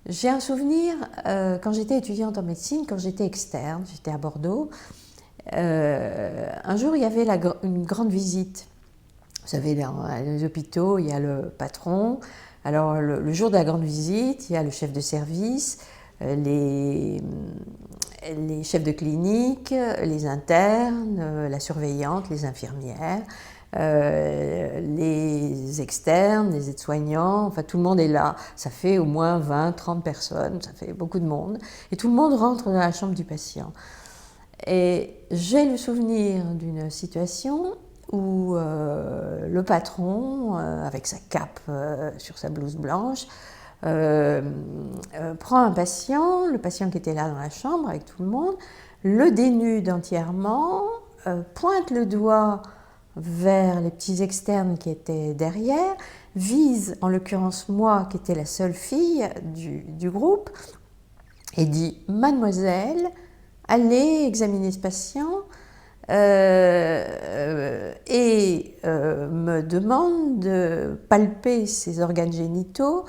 J'ai un souvenir, quand j'étais étudiante en médecine, quand j'étais externe, j'étais à Bordeaux, un jour il y avait une grande visite. Vous savez, dans les hôpitaux, il y a le patron. Alors le jour de la grande visite, il y a le chef de service, les, les chefs de clinique, les internes, la surveillante, les infirmières, les externes, les aides-soignants, enfin tout le monde est là. Ça fait au moins 20, 30 personnes, ça fait beaucoup de monde. Et tout le monde rentre dans la chambre du patient. Et j'ai le souvenir d'une situation où le patron, avec sa cape sur sa blouse blanche, prend un patient, le patient qui était là dans la chambre avec tout le monde, le dénude entièrement, pointe le doigt vers les petits externes qui étaient derrière, vise en l'occurrence moi qui étais la seule fille du groupe et dit « Mademoiselle, allez examiner ce patient » me demande de palper ses organes génitaux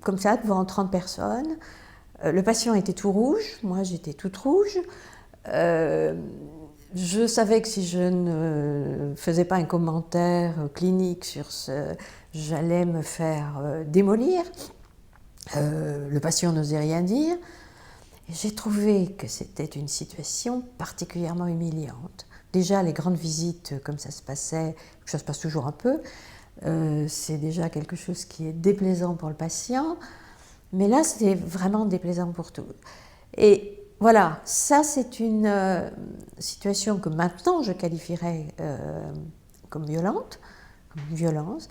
comme ça devant 30 personnes. Le patient était tout rouge, moi j'étais toute rouge. Je savais que si je ne faisais pas un commentaire clinique sur ce, j'allais me faire démolir. Le patient n'osait rien dire. J'ai trouvé que c'était une situation particulièrement humiliante. Déjà, les grandes visites, comme ça se passait, ça se passe toujours un peu, c'est déjà quelque chose qui est déplaisant pour le patient, mais là, c'était vraiment déplaisant pour tous. Et voilà, ça c'est une situation que maintenant je qualifierais comme violente, comme une violence,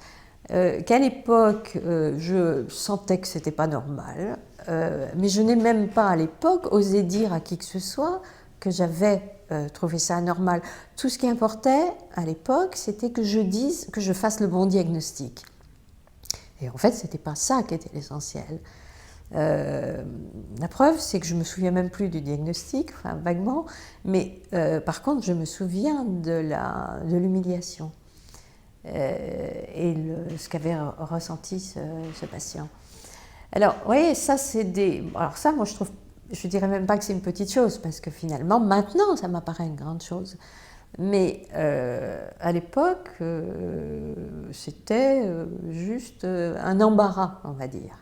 qu'à l'époque je sentais que c'était pas normal, mais je n'ai même pas à l'époque osé dire à qui que ce soit que j'avais trouvé ça anormal. Tout ce qui importait à l'époque, c'était que je dise, que je fasse le bon diagnostic. Et en fait, c'était pas ça qui était l'essentiel. La preuve, c'est que je me souviens même plus du diagnostic, enfin vaguement, mais par contre, je me souviens de l'humiliation et ce qu'avait ressenti ce patient. Alors, vous voyez, ça c'est des... Alors ça, moi je trouve, je dirais même pas que c'est une petite chose, parce que finalement, maintenant, ça m'apparaît une grande chose. Mais à l'époque, c'était juste un embarras, on va dire.